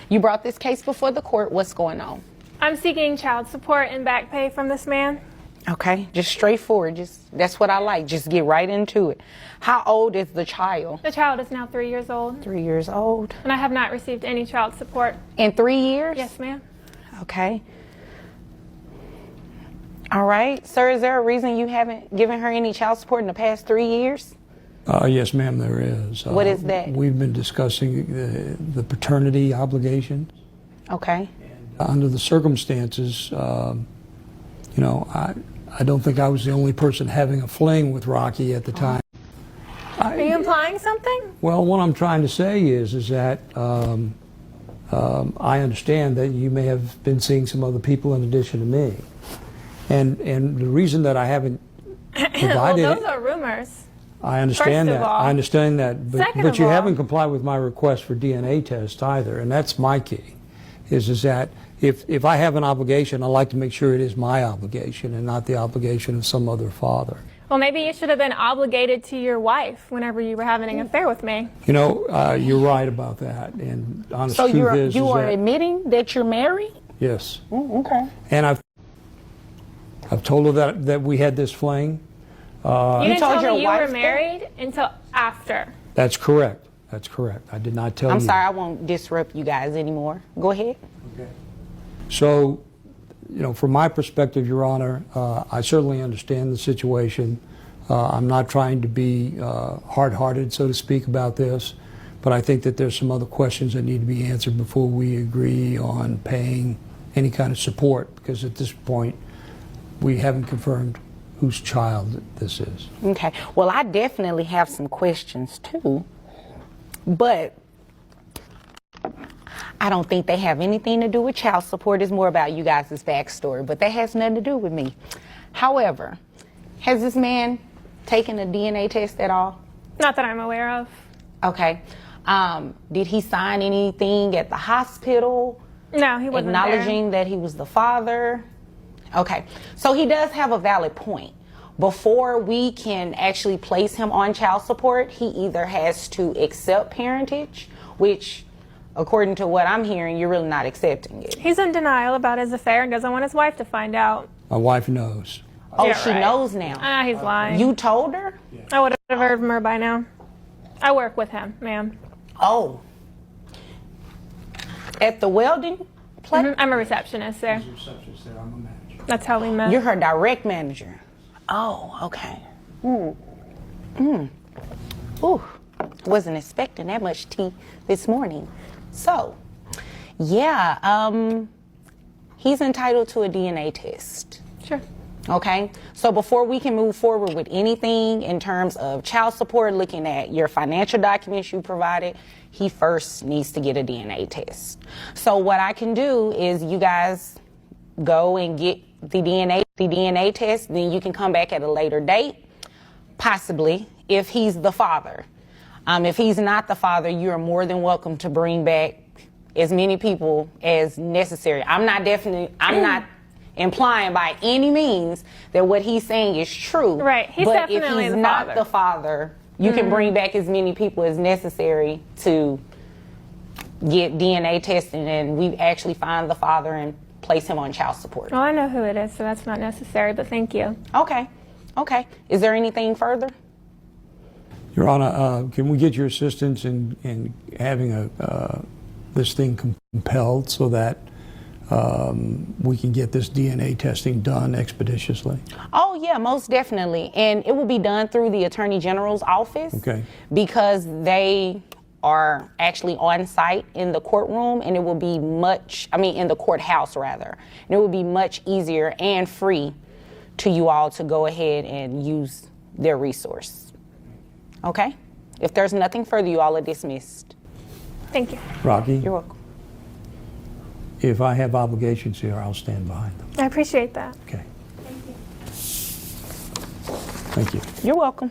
You brought this case before the court. What's going on? I'm seeking child support and back pay from this man. Okay, just straightforward. That's what I like. Just get right into it. How old is the child? The child is now 3 years old. 3 years old. And I have not received any child support. In 3 years? Yes, ma'am. Okay. All right. Sir, is there a reason you haven't given her any child support in the past 3 years? Yes, ma'am, there is. What is that? We've been discussing the paternity obligation. Okay. Under the circumstances, I don't think I was the only person having a fling with Rocky at the time. Are you implying something? Well, what I'm trying to say is that I understand that you may have been seeing some other people in addition to me. And the reason that I haven't provided Well, those are rumors. I understand First of that. all. I understand that. Second But of you all. haven't complied with my request for DNA test either, and that's my key. Is that if I have an obligation, I like to make sure it is my obligation and not the obligation of some other father. Well, maybe you should have been obligated to your wife whenever you were having an affair with me. You're right about that. And honest So truth is you are that, admitting that you're married? yes. Okay. And I've told her that we had this fling. You didn't told tell your me you wife were that? married until after. That's correct. That's correct. I did not tell you. I'm sorry, I won't disrupt you guys anymore. Go ahead. So, from my perspective, Your Honor, I certainly understand the situation. I'm not trying to be hard-hearted, so to speak, about this, but I think that there's some other questions that need to be answered before we agree on paying any kind of support, because at this point, we haven't confirmed whose child this is. Okay. Well, I definitely have some questions too, but I don't think they have anything to do with child support. It's more about you guys' backstory, but that has nothing to do with me. However, has this man taken a DNA test at all? Not that I'm aware of. Okay. Did he sign anything at the hospital No, he wasn't acknowledging that he was the father? Okay. So he does have a valid point. Before we can actually place him on child support, he either has to accept parentage, which, according to what I'm hearing, you're really not accepting it. there. He's in denial about his affair and doesn't want his wife to find out. My wife knows. Oh, Yeah, she right. knows now. He's lying. You told her? I would have heard from her by now. I work with him, ma'am. Oh. At the welding place? I'm a receptionist there. That's how we met. You're her direct manager. Oh, okay. Ooh, wasn't expecting that much tea this morning. So, yeah, he's entitled to a DNA test. Sure. Okay, so before we can move forward with anything in terms of child support, looking at your financial documents you provided, he first needs to get a DNA test. So what I can do is you guys go and get the DNA test, then you can come back at a later date, possibly, if he's the father. If he's not the father, you're more than welcome to bring back as many people as necessary. I'm not implying by any means that what he's saying is true. Right, he's but if definitely he's the not father. the father, you can bring back as many people as necessary to get DNA testing, and we actually find the father and place him on child support. Well, I know who it is, so that's not necessary, but thank you. Okay. Is there anything further? Your Honor, can we get your assistance in having this thing compelled so that we can get this DNA testing done expeditiously? Oh, yeah, most definitely. And it will be done through the Attorney General's office. Okay. Because they are actually on site in the courtroom, and it will be in the courthouse rather. And it will be much easier and free to you all to go ahead and use their resource. Okay? If there's nothing further, you all are dismissed. Thank you. Rocky, You're welcome. if I have obligations here, I'll stand behind them. I appreciate that. Okay. Thank you. You're welcome.